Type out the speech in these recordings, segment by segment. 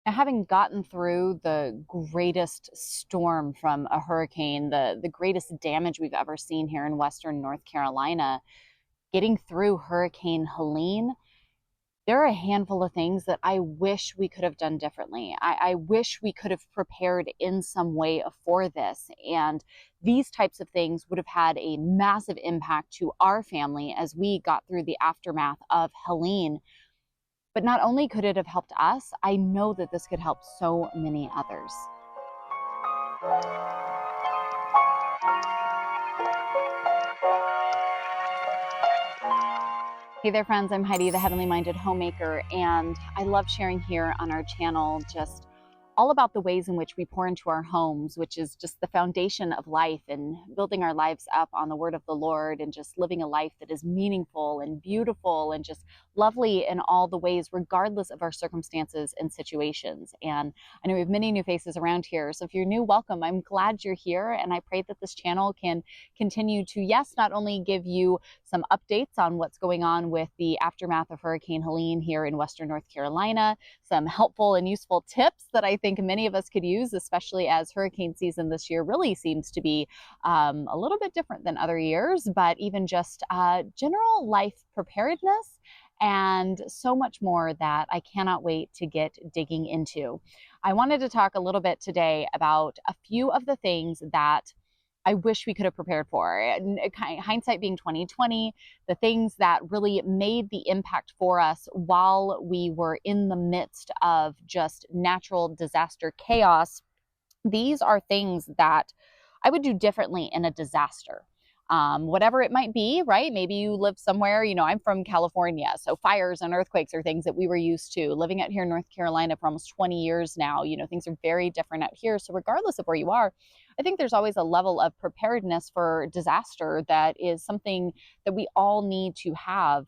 Now, having gotten through the greatest storm from a hurricane, the greatest damage we've ever seen here in Western North Carolina, getting through Hurricane Helene, there are a handful of things that I wish we could have done differently. I wish we could have prepared in some way for this. And these types of things would have had a massive impact to our family as we got through the aftermath of Helene. But not only could it have helped us, I know that this could help so many others. Hey there, friends. I'm Heidi, the Heavenly Minded Homemaker, and I love sharing here on our channel just all about the ways in which we pour into our homes, which is just the foundation of life, and building our lives up on the word of the Lord and just living a life that is meaningful and beautiful and just lovely in all the ways, regardless of our circumstances and situations. And I know we have many new faces around here. So if you're new, welcome. I'm glad you're here. And I pray that this channel can continue to, yes, not only give you some updates on what's going on with the aftermath of Hurricane Helene here in Western North Carolina, some helpful and useful tips that I think many of us could use, especially as hurricane season this year really seems to be a little bit different than other years, but even just general life preparedness and so much more that I cannot wait to get digging into. I wanted to talk a little bit today about a few of the things that I wish we could have prepared for. And hindsight being 2020, the things that really made the impact for us while we were in the midst of just natural disaster chaos, these are things that I would do differently in a disaster. Whatever it might be, right? Maybe you live somewhere, I'm from California, so fires and earthquakes are things that we were used to. Living out here in North Carolina for almost 20 years now, things are very different out here. So regardless of where you are, I think there's always a level of preparedness for disaster that is something that we all need to have.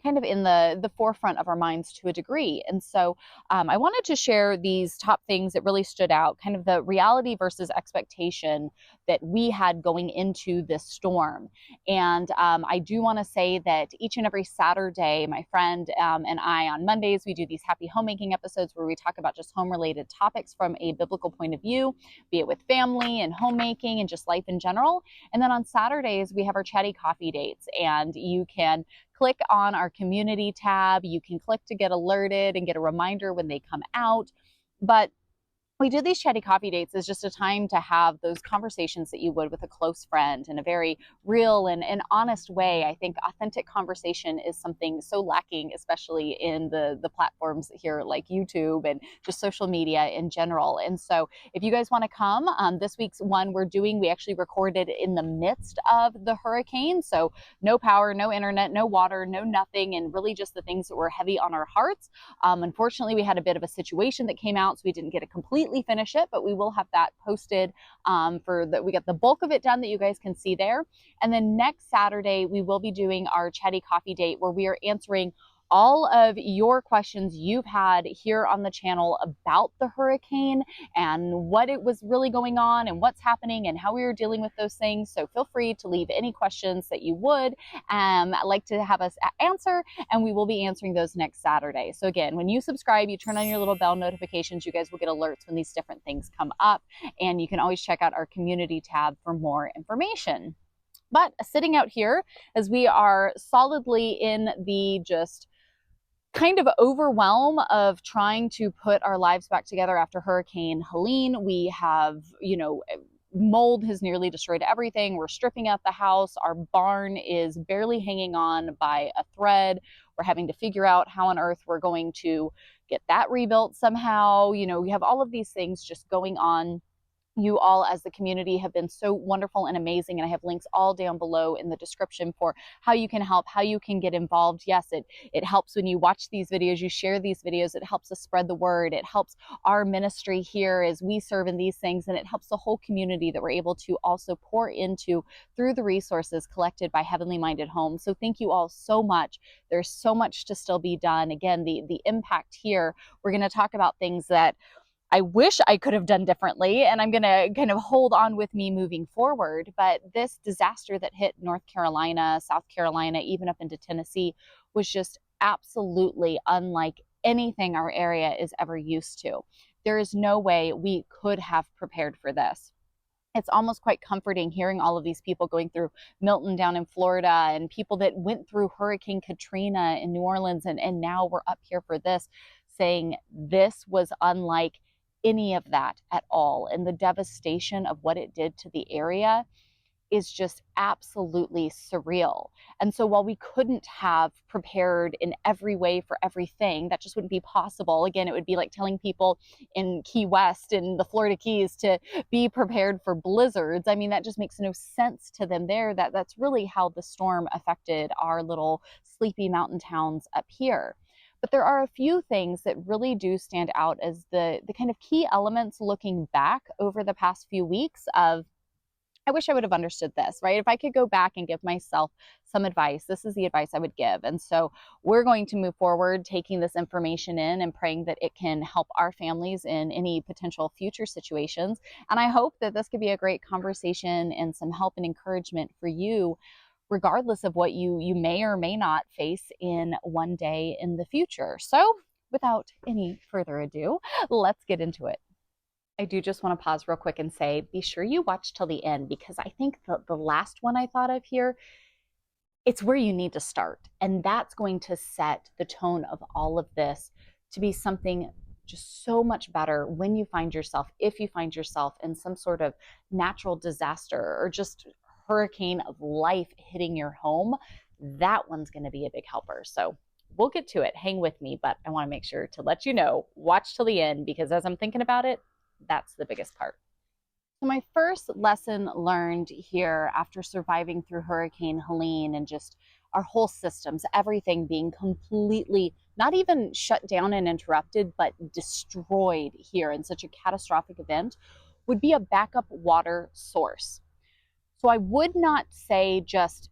Kind of in the forefront of our minds to a degree. And so I wanted to share these top things that really stood out, kind of the reality versus expectation that we had going into this storm. And I do want to say that each and every Saturday, my friend and I on Mondays, we do these happy homemaking episodes where we talk about just home related topics from a biblical point of view, be it with family and homemaking and just life in general. And then on Saturdays, we have our chatty coffee dates, and you can click on our community tab. You can click to get alerted and get a reminder when they come out. But we do these chatty coffee dates as just a time to have those conversations that you would with a close friend in a very real and honest way. I think authentic conversation is something so lacking, especially in the platforms here like YouTube and just social media in general. And so if you guys want to come, this week's one we actually recorded in the midst of the hurricane. So no power, no internet, no water, no nothing, and really just the things that were heavy on our hearts. Unfortunately, we had a bit of a situation that came out, so we didn't get a completely finish it, but we will have that posted we got the bulk of it done that you guys can see there. And then next Saturday, we will be doing our chatty coffee date where we are answering all of your questions you've had here on the channel about the hurricane and what it was really going on and what's happening and how we were dealing with those things. So feel free to leave any questions that you would like to have us answer, and we will be answering those next Saturday. So again, when you subscribe, you turn on your little bell notifications, you guys will get alerts when these different things come up, and you can always check out our community tab for more information. But sitting out here as we are solidly in the just kind of overwhelm of trying to put our lives back together after Hurricane Helene. We have, mold has nearly destroyed everything. We're stripping out the house. Our barn is barely hanging on by a thread. We're having to figure out how on earth we're going to get that rebuilt somehow. We have all of these things just going on. You all as the community have been so wonderful and amazing, and I have links all down below in the description for how you can help, how you can get involved. Yes, it helps when you watch these videos, you share these videos, it helps us spread the word, it helps our ministry here as we serve in these things, and it helps the whole community that we're able to also pour into through the resources collected by Heavenly Minded Homes. So thank you all so much. There's so much to still be done. Again, the impact here, we're going to talk about things that I wish I could have done differently, and I'm going to kind of hold on with me moving forward. But this disaster that hit North Carolina, South Carolina, even up into Tennessee was just absolutely unlike anything our area is ever used to. There is no way we could have prepared for this. It's almost quite comforting hearing all of these people going through Milton down in Florida, and people that went through Hurricane Katrina in New Orleans, and now we're up here for this, saying this was unlike any of that at all. And the devastation of what it did to the area is just absolutely surreal. And so while we couldn't have prepared in every way for everything, that just wouldn't be possible. Again, it would be like telling people in Key West and the Florida Keys to be prepared for blizzards. I mean, that just makes no sense to them there. That's really how the storm affected our little sleepy mountain towns up here. But there are a few things that really do stand out as the kind of key elements looking back over the past few weeks of, I wish I would have understood this, right? If I could go back and give myself some advice, this is the advice I would give. And so we're going to move forward, taking this information in and praying that it can help our families in any potential future situations. And I hope that this could be a great conversation and some help and encouragement for you, regardless of what you may or may not face in one day in the future. So without any further ado, let's get into it. I do just want to pause real quick and say, be sure you watch till the end, because I think the last one I thought of here, it's where you need to start. And that's going to set the tone of all of this to be something just so much better when you find yourself, if you find yourself in some sort of natural disaster or just hurricane of life hitting your home. That one's going to be a big helper. So we'll get to it. Hang with me, but I want to make sure to let you know, watch till the end, because as I'm thinking about it, that's the biggest part. So my first lesson learned here after surviving through Hurricane Helene and just our whole systems, everything being completely not even shut down and interrupted, but destroyed here in such a catastrophic event, would be a backup water source. So I would not say just,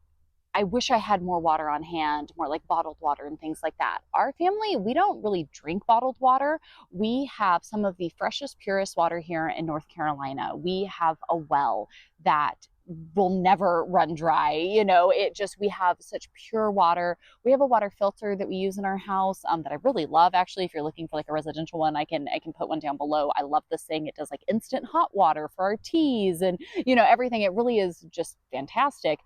I wish I had more water on hand, more like bottled water and things like that. Our family, we don't really drink bottled water. We have some of the freshest, purest water here in North Carolina. We have a well that will never run dry. We have such pure water. We have a water filter that we use in our house that I really love. Actually, if you're looking for like a residential one, I can put one down below. I love this thing. It does like instant hot water for our teas and, everything. It really is just fantastic.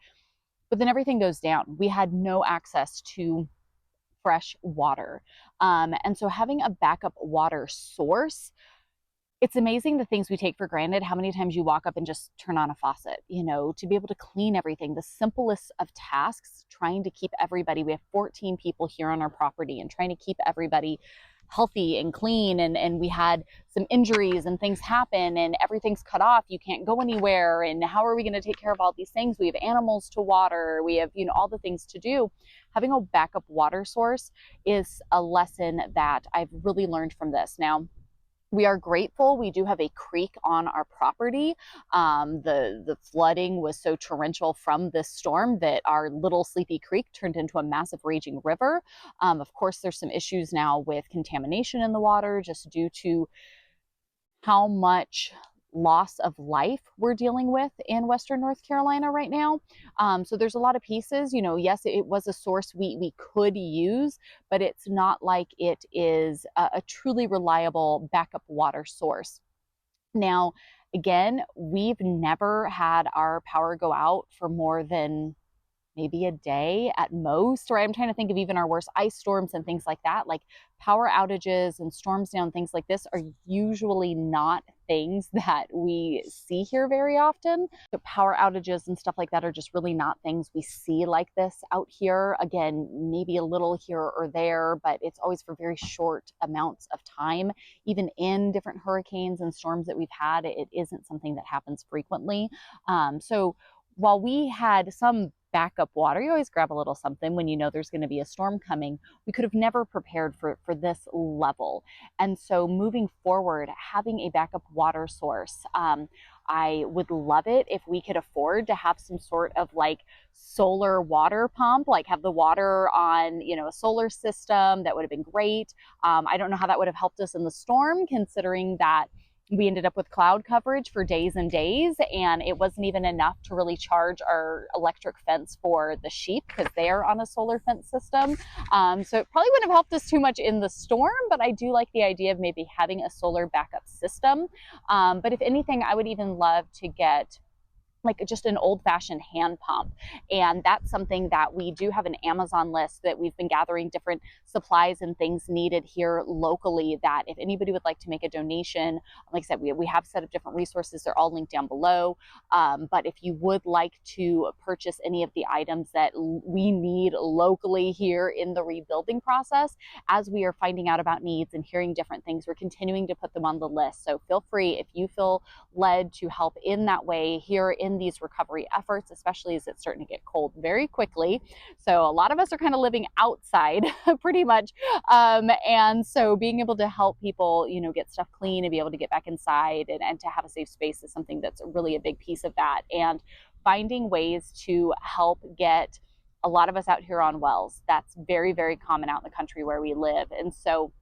But then everything goes down. We had no access to fresh water. And so having a backup water source, it's amazing the things we take for granted, how many times you walk up and just turn on a faucet, to be able to clean everything, the simplest of tasks, trying to keep everybody, we have 14 people here on our property, and trying to keep everybody healthy and clean, and we had some injuries and things happen and everything's cut off, you can't go anywhere, and how are we going to take care of all these things? We have animals to water, we have all the things to do. Having a backup water source is a lesson that I've really learned from this. Now, we are grateful. We do have a creek on our property. The flooding was so torrential from this storm that our little sleepy creek turned into a massive raging river. Of course, there's some issues now with contamination in the water just due to how much loss of life we're dealing with in Western North Carolina right now. So there's a lot of pieces, yes, it was a source we could use, but it's not like it is a truly reliable backup water source. Now, again, we've never had our power go out for more than maybe a day at most, right? I'm trying to think of even our worst ice storms and things like that. Like power outages and storms down, things like this are usually not things that we see here very often. So power outages and stuff like that are just really not things we see like this out here. Again, maybe a little here or there, but it's always for very short amounts of time. Even in different hurricanes and storms that we've had, it isn't something that happens frequently. So while we had some backup water, you always grab a little something when you know there's going to be a storm coming, we could have never prepared for this level. And so moving forward, having a backup water source, I would love it if we could afford to have some sort of like solar water pump, like have the water on, a solar system. That would have been great. I don't know how that would have helped us in the storm, considering that we ended up with cloud coverage for days and days, and it wasn't even enough to really charge our electric fence for the sheep because they are on a solar fence system. So it probably wouldn't have helped us too much in the storm, but I do like the idea of maybe having a solar backup system. But if anything, I would even love to get like just an old-fashioned hand pump, and that's something that we do have an Amazon list that we've been gathering different supplies and things needed here locally, that if anybody would like to make a donation, like I said, we have set up different resources. They're all linked down below. But if you would like to purchase any of the items that we need locally here in the rebuilding process, as we are finding out about needs and hearing different things, we're continuing to put them on the list. So feel free, if you feel led to help in that way here in these recovery efforts, especially as it's starting to get cold very quickly. So a lot of us are kind of living outside pretty much. And so being able to help people, get stuff clean and be able to get back inside and to have a safe space is something that's really a big piece of that. And finding ways to help get a lot of us out here on wells. That's very, very common out in the country where we live. And so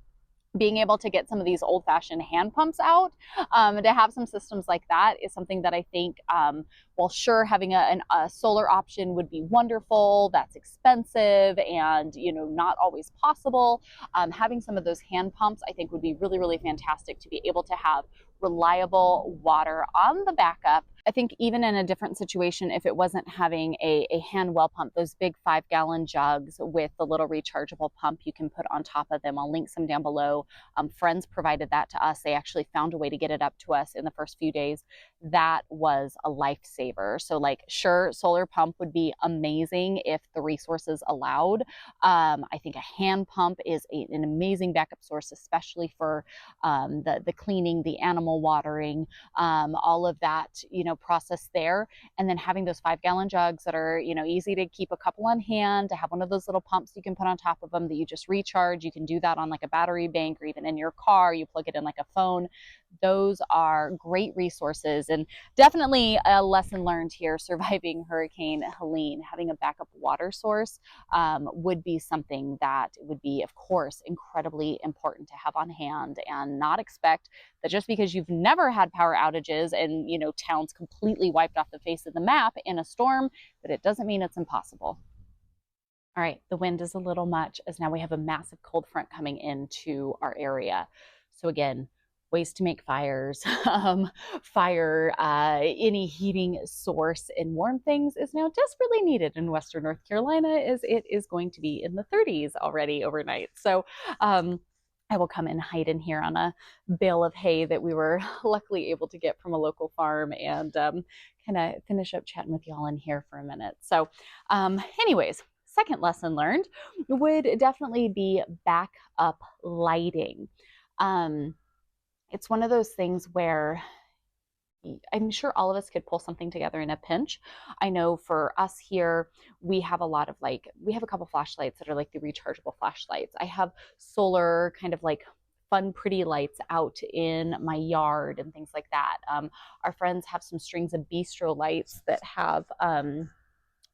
being able to get some of these old-fashioned hand pumps out, to have some systems like that is something that I think, well, sure, having a solar option would be wonderful. That's expensive and, not always possible. Having some of those hand pumps, I think, would be really, really fantastic to be able to have reliable water on the backup. I think even in a different situation, if it wasn't having a hand well pump, those big 5-gallon jugs with the little rechargeable pump you can put on top of them, I'll link some down below. Friends provided that to us. They actually found a way to get it up to us in the first few days. That was a lifesaver. So like, sure, solar pump would be amazing if the resources allowed. I think a hand pump is an amazing backup source, especially for the cleaning, the animal watering, all of that, process there. And then having those 5-gallon jugs that are, easy to keep a couple on hand, to have one of those little pumps you can put on top of them that you just recharge. You can do that on like a battery bank or even in your car. You plug it in like a phone. Those are great resources, and definitely a lesson learned here surviving Hurricane Helene. Having a backup water source would be something that would be, of course, incredibly important to have on hand, and not expect that just because you've never had power outages and, towns completely wiped off the face of the map in a storm, that it doesn't mean it's impossible. All right, the wind is a little much as now we have a massive cold front coming into our area. So again, ways to make fires, any heating source and warm things is now desperately needed in Western North Carolina, as it is going to be in the 30s already overnight. So I will come and hide in here on a bale of hay that we were luckily able to get from a local farm, and kind of finish up chatting with y'all in here for a minute. So anyways, second lesson learned would definitely be backup lighting. It's one of those things where I'm sure all of us could pull something together in a pinch. I know for us here, we have a lot of we have a couple flashlights that are like the rechargeable flashlights. I have solar kind of like fun, pretty lights out in my yard and things like that. Our friends have some strings of bistro lights that have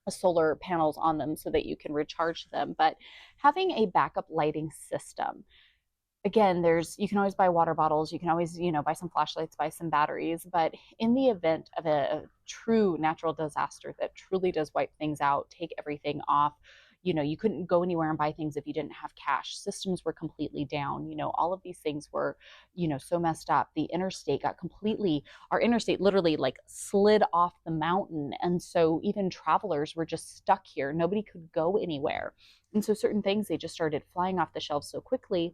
solar panels on them so that you can recharge them. But having a backup lighting system, again, you can always buy water bottles. You can always, buy some flashlights, buy some batteries. But in the event of a true natural disaster that truly does wipe things out, take everything off, you couldn't go anywhere and buy things if you didn't have cash. Systems were completely down. All of these things were, so messed up. Our interstate literally like slid off the mountain. And so even travelers were just stuck here. Nobody could go anywhere. And so certain things, they just started flying off the shelves so quickly.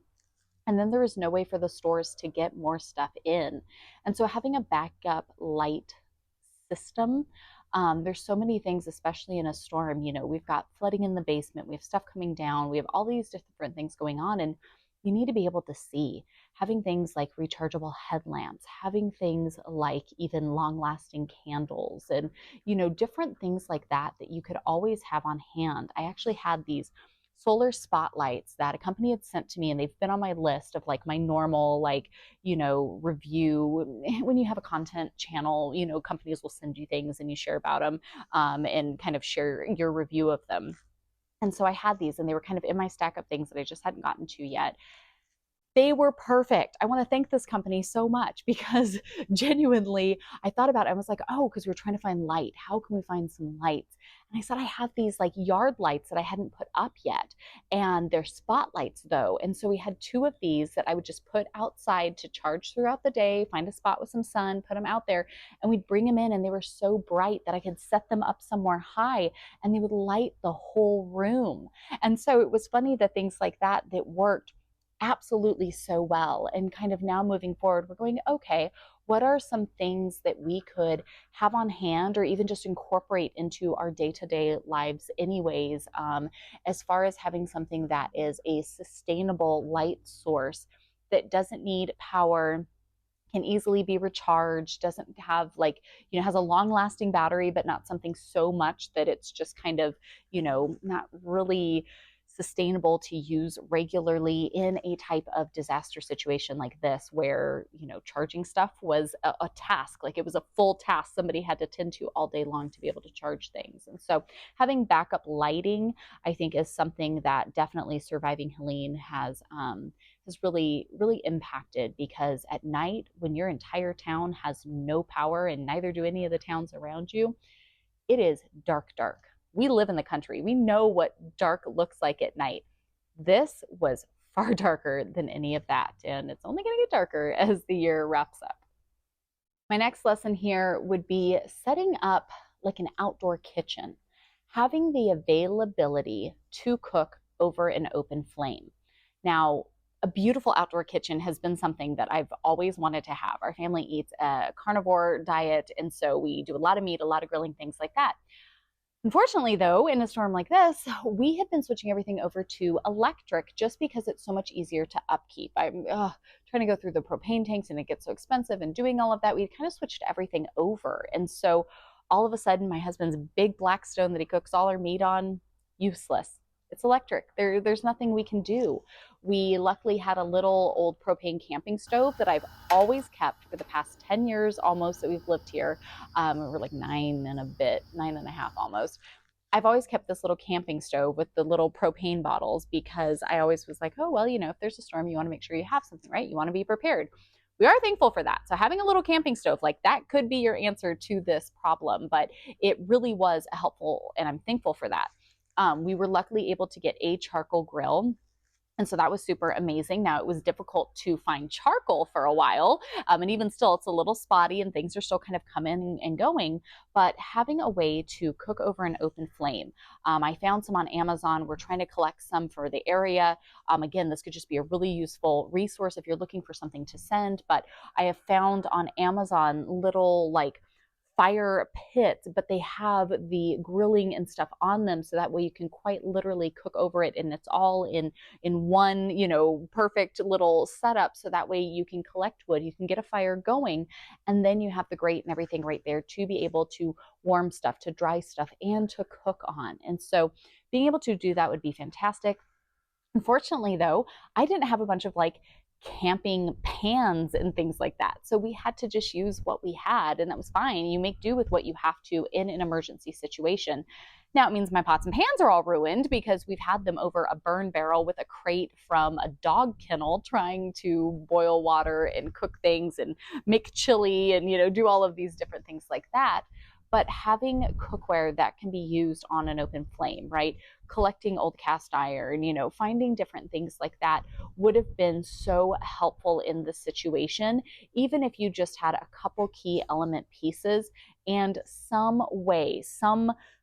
And then there was no way for the stores to get more stuff in. And so having a backup light system, there's so many things, especially in a storm. We've got flooding in the basement, we have stuff coming down, we have all these different things going on, and you need to be able to see. Having things like rechargeable headlamps, having things like even long-lasting candles, and different things like that you could always have on hand. I actually had these solar spotlights that a company had sent to me, and they've been on my list of like my normal review. When you have a content channel, companies will send you things and you share about them, and kind of share your review of them. And so I had these, and they were kind of in my stack of things that I just hadn't gotten to yet. They were perfect. I want to thank this company so much because genuinely, I thought about it. I was like, oh, because we were trying to find light. How can we find some lights? And I said, I have these like yard lights that I hadn't put up yet. And they're spotlights though. And so we had two of these that I would just put outside to charge throughout the day, find a spot with some sun, put them out there, and we'd bring them in. And they were so bright that I could set them up somewhere high and they would light the whole room. And so it was funny that things like that worked absolutely so well. And kind of now moving forward, we're going, okay, what are some things that we could have on hand or even just incorporate into our day-to-day lives anyways, as far as having something that is a sustainable light source that doesn't need power, can easily be recharged, doesn't have like, has a long lasting battery, but not something so much that it's just kind of, not really sustainable to use regularly in a type of disaster situation like this, where, charging stuff was a task, like it was a full task somebody had to tend to all day long to be able to charge things. And so having backup lighting, I think, is something that definitely Surviving Helene has really, really impacted, because at night, when your entire town has no power and neither do any of the towns around you, it is dark, dark. We live in the country. We know what dark looks like at night. This was far darker than any of that, and it's only going to get darker as the year wraps up. My next lesson here would be setting up like an outdoor kitchen, having the availability to cook over an open flame. Now, a beautiful outdoor kitchen has been something that I've always wanted to have. Our family eats a carnivore diet, and so we do a lot of meat, a lot of grilling, things like that. Unfortunately, though, in a storm like this, we have been switching everything over to electric just because it's so much easier to upkeep. I'm trying to go through the propane tanks and it gets so expensive, and doing all of that, we kind of switched everything over. And so all of a sudden, my husband's big black stone that he cooks all our meat on, useless. It's electric. There's nothing we can do. We luckily had a little old propane camping stove that I've always kept for the past 10 years almost that we've lived here. We're like 9.5 almost. I've always kept this little camping stove with the little propane bottles, because I always was like, oh, well, if there's a storm, you want to make sure you have something, right? You want to be prepared. We are thankful for that. So having a little camping stove, like that could be your answer to this problem, but it really was helpful, and I'm thankful for that. We were luckily able to get a charcoal grill. And so that was super amazing. Now, it was difficult to find charcoal for a while. And even still, it's a little spotty and things are still kind of coming and going. But having a way to cook over an open flame. I found some on Amazon. We're trying to collect some for the area. Again, this could just be a really useful resource if you're looking for something to send. But I have found on Amazon little like fire pits, but they have the grilling and stuff on them, so that way you can quite literally cook over it, and it's all in one perfect little setup, so that way you can collect wood, you can get a fire going, and then you have the grate and everything right there to be able to warm stuff, to dry stuff, and to cook on. And so being able to do that would be fantastic. Unfortunately, though, I didn't have a bunch of like camping pans and things like that. So we had to just use what we had, and that was fine. You make do with what you have to in an emergency situation. Now it means my pots and pans are all ruined because we've had them over a burn barrel with a crate from a dog kennel trying to boil water and cook things and make chili and, do all of these different things like that. But having cookware that can be used on an open flame, right? Collecting old cast iron, finding different things like that would have been so helpful in this situation, even if you just had a couple key element pieces and some way,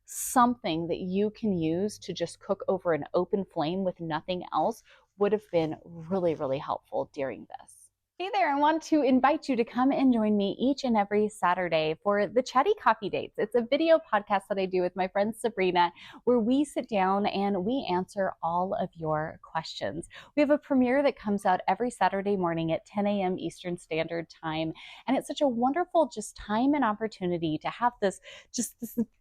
something that you can use to just cook over an open flame with nothing else would have been really, really helpful during this. Hey there, I want to invite you to come and join me each and every Saturday for the Chatty Coffee Dates. It's a video podcast that I do with my friend Sabrina, where we sit down and we answer all of your questions. We have a premiere that comes out every Saturday morning at 10 a.m. Eastern Standard Time, and it's such a wonderful just time and opportunity to have this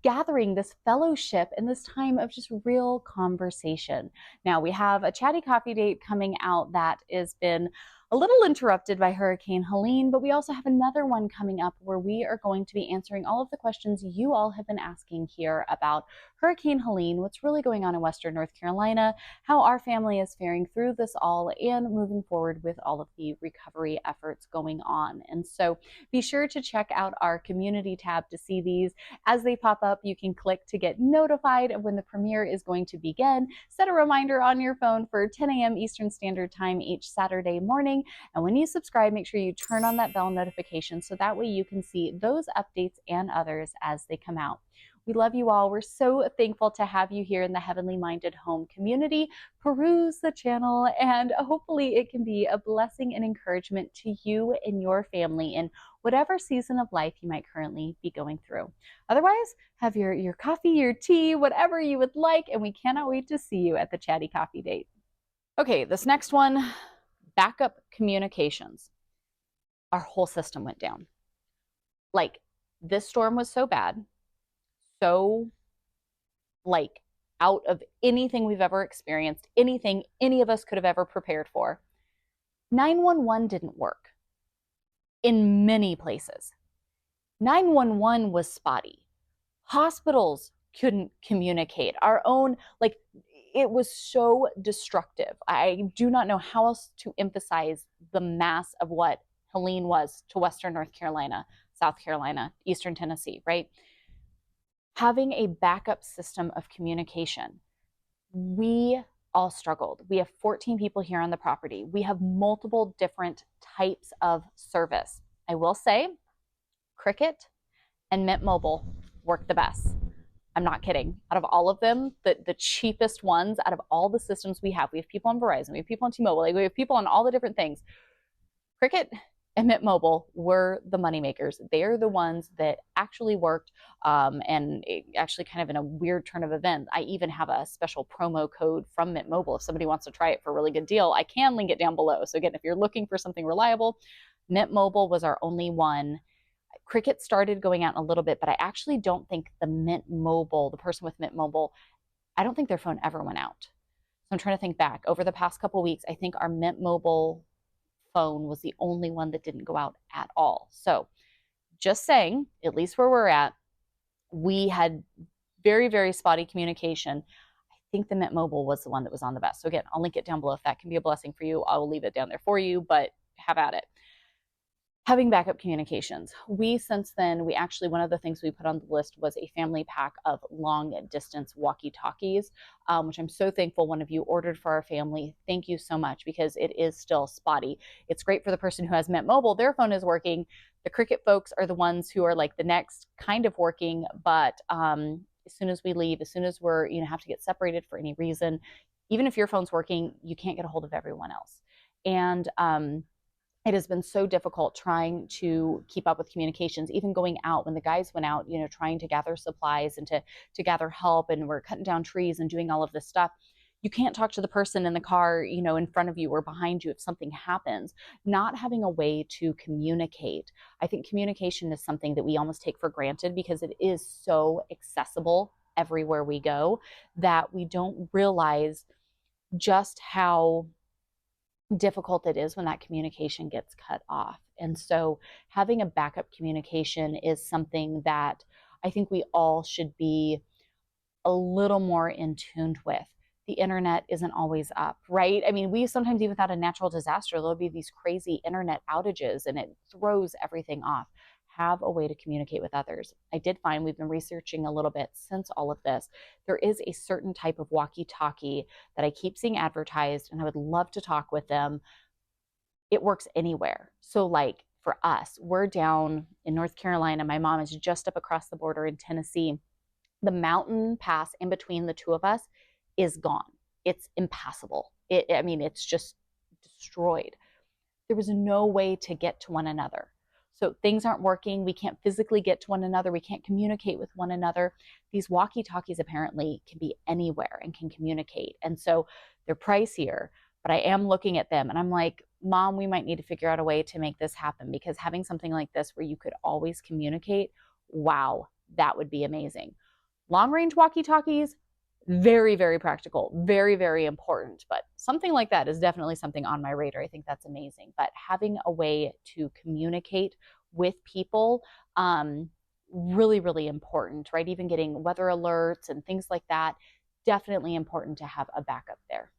gathering, this fellowship, and this time of just real conversation. Now, we have a Chatty Coffee Date coming out that has been a little interrupted by Hurricane Helene, but we also have another one coming up where we are going to be answering all of the questions you all have been asking here about Hurricane Helene, what's really going on in Western North Carolina, how our family is faring through this all, and moving forward with all of the recovery efforts going on. And so be sure to check out our community tab to see these. As they pop up, you can click to get notified of when the premiere is going to begin. Set a reminder on your phone for 10 a.m. Eastern Standard Time each Saturday morning. And when you subscribe, make sure you turn on that bell notification so that way you can see those updates and others as they come out. We love you all. We're so thankful to have you here in the Heavenly Minded Home community. Peruse the channel, and hopefully it can be a blessing and encouragement to you and your family in whatever season of life you might currently be going through. Otherwise, have your coffee, your tea, whatever you would like, and we cannot wait to see you at the Chatty Coffee Date. Okay, this next one, backup communications. Our whole system went down. Like, this storm was so bad, so like out of anything we've ever experienced, anything any of us could have ever prepared for. 911 didn't work in many places. 911 was spotty. Hospitals couldn't communicate. Our own, like, it was so destructive. I do not know how else to emphasize the mass of what Helene was to Western North Carolina, South Carolina, Eastern Tennessee, right? Having a backup system of communication. We all struggled. We have 14 people here on the property. We have multiple different types of service. I will say, Cricket and Mint Mobile work the best. I'm not kidding. Out of all of them, the cheapest ones out of all the systems we have people on Verizon, we have people on T-Mobile, we have people on all the different things. Cricket and Mint Mobile were the money makers. They're the ones that actually worked, and actually kind of in a weird turn of events. I even have a special promo code from Mint Mobile. If somebody wants to try it for a really good deal, I can link it down below. So again, if you're looking for something reliable, Mint Mobile was our only one. Cricket started going out in a little bit, but I actually don't think the Mint Mobile, the person with Mint Mobile, I don't think their phone ever went out. So I'm trying to think back. Over the past couple of weeks, I think our Mint Mobile phone was the only one that didn't go out at all. So just saying, at least where we're at, we had very, very spotty communication. I think the Mint Mobile was the one that was on the best. So again, I'll link it down below if that can be a blessing for you. I will leave it down there for you, but have at it. Having backup communications. Since then, one of the things we put on the list was a family pack of long distance walkie-talkies, which I'm so thankful one of you ordered for our family. Thank you so much, because it is still spotty. It's great for the person who has Mint Mobile. Their phone is working. The Cricket folks are the ones who are like the next kind of working, but as soon as we leave, as soon as we're, have to get separated for any reason, even if your phone's working, you can't get a hold of everyone else. And it has been so difficult trying to keep up with communications, even going out when the guys went out, trying to gather supplies and to gather help, and we're cutting down trees and doing all of this stuff. You can't talk to the person in the car, in front of you or behind you if something happens. Not having a way to communicate. I think communication is something that we almost take for granted because it is so accessible everywhere we go that we don't realize just how difficult it is when that communication gets cut off. And so having a backup communication is something that I think we all should be a little more in tune with. The internet isn't always up, right? I mean, we sometimes, even without a natural disaster, there'll be these crazy internet outages and it throws everything off. Have a way to communicate with others. I did find, we've been researching a little bit since all of this, there is a certain type of walkie-talkie that I keep seeing advertised, and I would love to talk with them. It works anywhere. So like for us, we're down in North Carolina. My mom is just up across the border in Tennessee. The mountain pass in between the two of us is gone. It's impassable. It's just destroyed. There was no way to get to one another. So things aren't working. We can't physically get to one another. We can't communicate with one another. These walkie-talkies apparently can be anywhere and can communicate. And so they're pricier, but I am looking at them and I'm like, Mom, we might need to figure out a way to make this happen, because having something like this where you could always communicate, wow, that would be amazing. Long-range walkie-talkies, Very, very practical, very, very important. But something like that is definitely something on my radar. I think that's amazing. But having a way to communicate with people, really, really important, right? Even getting weather alerts and things like that, definitely important to have a backup there.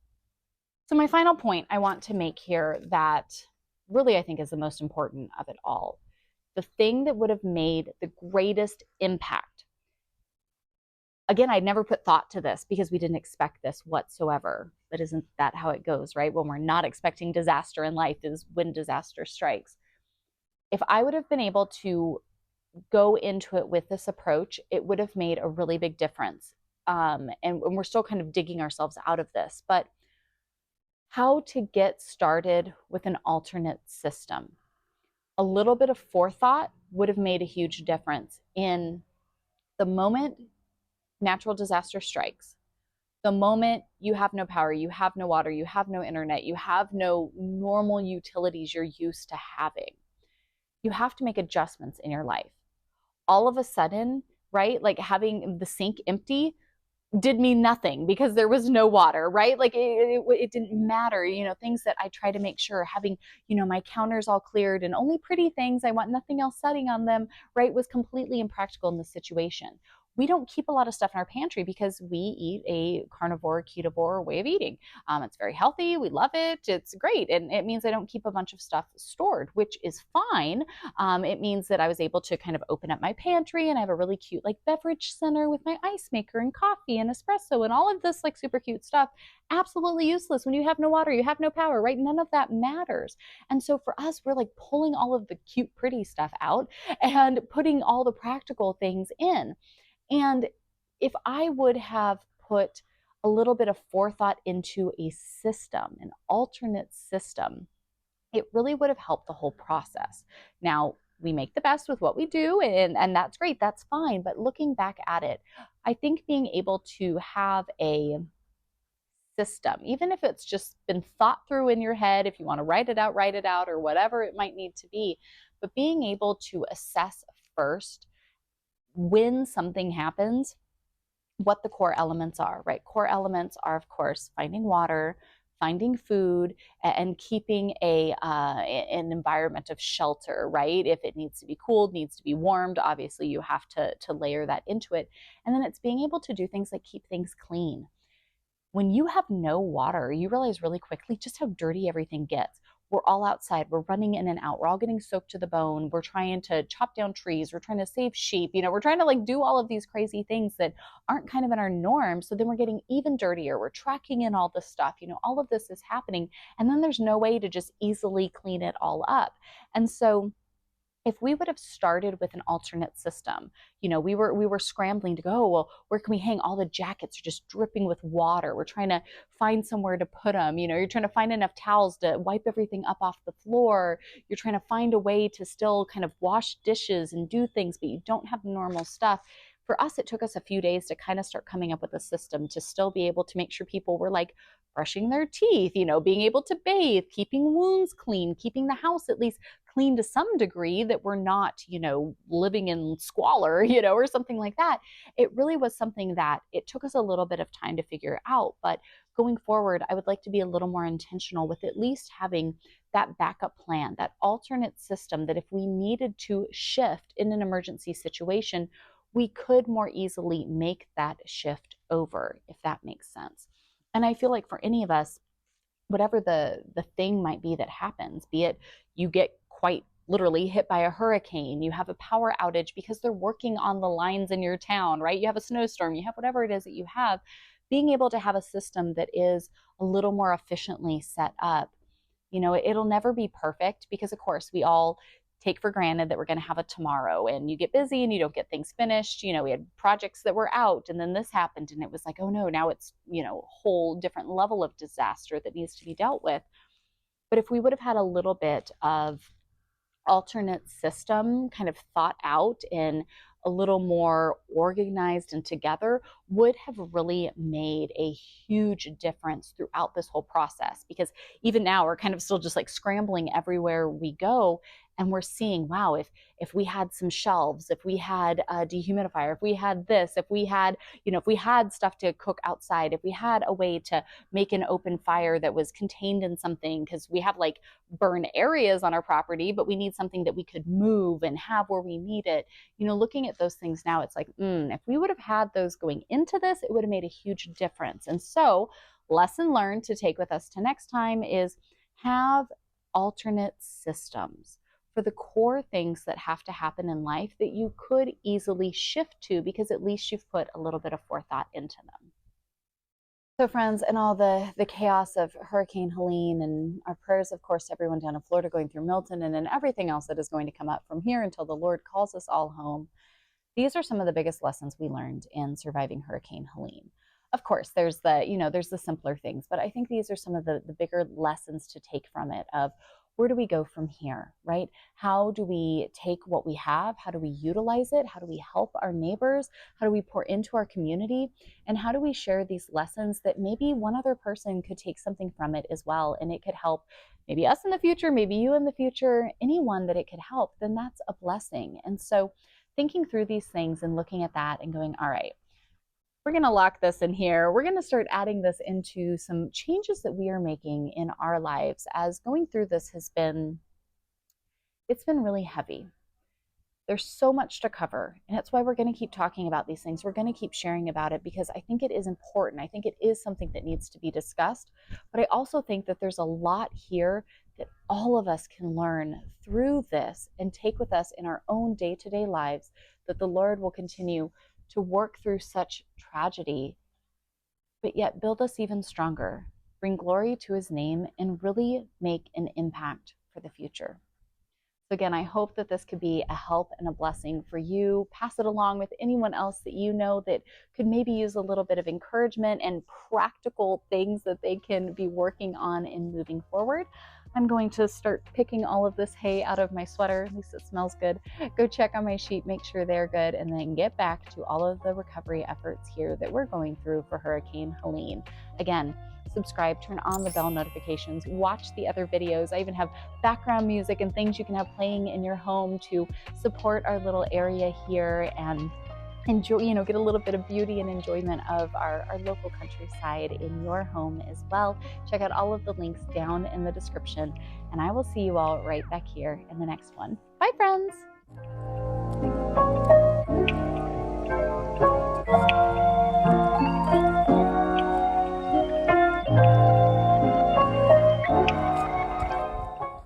So, my final point I want to make here that really I think is the most important of it all, the thing that would have made the greatest impact. Again, I'd never put thought to this because we didn't expect this whatsoever. But isn't that how it goes, right? When we're not expecting disaster in life is when disaster strikes. If I would have been able to go into it with this approach, it would have made a really big difference. And we're still kind of digging ourselves out of this, but how to get started with an alternate system. A little bit of forethought would have made a huge difference in the moment natural disaster strikes. The moment you have no power, you have no water, you have no internet, you have no normal utilities you're used to having, you have to make adjustments in your life. All of a sudden, right? Like having the sink empty did me nothing because there was no water, right? Like it didn't matter, things that I try to make sure having, my counters all cleared and only pretty things, I want nothing else setting on them, right? Was completely impractical in this situation. We don't keep a lot of stuff in our pantry because we eat a carnivore, ketovore way of eating. It's very healthy. We love it. It's great. And it means I don't keep a bunch of stuff stored, which is fine. It means that I was able to kind of open up my pantry and I have a really cute like beverage center with my ice maker and coffee and espresso and all of this like super cute stuff. Absolutely useless when you have no water, you have no power, right? None of that matters. And so for us, we're like pulling all of the cute, pretty stuff out and putting all the practical things in. And if I would have put a little bit of forethought into a system, an alternate system, it really would have helped the whole process. Now, we make the best with what we do, and that's great, that's fine. But looking back at it, I think being able to have a system, even if it's just been thought through in your head, if you want to write it out, or whatever it might need to be, but being able to assess first when something happens, what the core elements are, right? Core elements are, of course, finding water, finding food, and keeping an environment of shelter, right? If it needs to be cooled, needs to be warmed, obviously you have to layer that into it. And then it's being able to do things like keep things clean. When you have no water, you realize really quickly just how dirty everything gets. We're all outside, we're running in and out, we're all getting soaked to the bone, we're trying to chop down trees, we're trying to save sheep, we're trying to like do all of these crazy things that aren't kind of in our norm. So then we're getting even dirtier, we're tracking in all this stuff, all of this is happening, and then there's no way to just easily clean it all up. And so if we would have started with an alternate system, we were scrambling to go, oh, well, where can we hang? All the jackets are just dripping with water. We're trying to find somewhere to put them. You're trying to find enough towels to wipe everything up off the floor. You're trying to find a way to still kind of wash dishes and do things, but you don't have the normal stuff. For us, it took us a few days to kind of start coming up with a system to still be able to make sure people were like brushing their teeth, being able to bathe, keeping wounds clean, keeping the house at least clean to some degree, that we're not, living in squalor, or something like that. It really was something that it took us a little bit of time to figure out. But going forward, I would like to be a little more intentional with at least having that backup plan, that alternate system, that if we needed to shift in an emergency situation, we could more easily make that shift over, if that makes sense. And I feel like for any of us, whatever the thing might be that happens, be it you get quite literally hit by a hurricane, you have a power outage because they're working on the lines in your town, right? You have a snowstorm, you have whatever it is that you have, being able to have a system that is a little more efficiently set up. It'll never be perfect because, of course, we all take for granted that we're going to have a tomorrow, and you get busy and you don't get things finished. We had projects that were out and then this happened and it was like, oh no, now it's, a whole different level of disaster that needs to be dealt with. But if we would have had a little bit of alternate system kind of thought out and a little more organized and together, would have really made a huge difference throughout this whole process. Because even now we're kind of still just like scrambling everywhere we go, and we're seeing, wow, if we had some shelves, if we had a dehumidifier, if we had this, if we had, if we had stuff to cook outside, if we had a way to make an open fire that was contained in something, because we have like burn areas on our property, but we need something that we could move and have where we need it. Looking at those things now, it's like, if we would have had those going into this, it would have made a huge difference. And so, lesson learned to take with us to next time is have alternate systems for the core things that have to happen in life that you could easily shift to, because at least you've put a little bit of forethought into them. So friends, and all the chaos of Hurricane Helene, and our prayers, of course, to everyone down in Florida going through Milton, and then everything else that is going to come up from here until the Lord calls us all home. These are some of the biggest lessons we learned in surviving Hurricane Helene. Of course, there's the simpler things, but I think these are some of the bigger lessons to take from it of, where do we go from here, right? How do we take what we have? How do we utilize it? How do we help our neighbors? How do we pour into our community? And how do we share these lessons that maybe one other person could take something from it as well, and it could help maybe us in the future, maybe you in the future, anyone that it could help, then that's a blessing. And so thinking through these things and looking at that and going, all right, we're going to lock this in here. We're going to start adding this into some changes that we are making in our lives, as going through this it's been really heavy. There's so much to cover, and that's why we're going to keep talking about these things. We're going to keep sharing about it, because I think it is important. I think it is something that needs to be discussed, but I also think that there's a lot here that all of us can learn through this and take with us in our own day-to-day lives, that the Lord will continue to work through such tragedy, but yet build us even stronger, bring glory to his name, and really make an impact for the future. So again, I hope that this could be a help and a blessing for you. Pass it along with anyone else that you know that could maybe use a little bit of encouragement and practical things that they can be working on in moving forward. I'm going to start picking all of this hay out of my sweater. At least it smells good. Go check on my sheep, make sure they're good, and then get back to all of the recovery efforts here that we're going through for Hurricane Helene. Again, subscribe, turn on the bell notifications, watch the other videos. I even have background music and things you can have playing in your home to support our little area here and enjoy, get a little bit of beauty and enjoyment of our local countryside in your home as well. Check out all of the links down in the description, and I will see you all right back here in the next one. Bye, friends.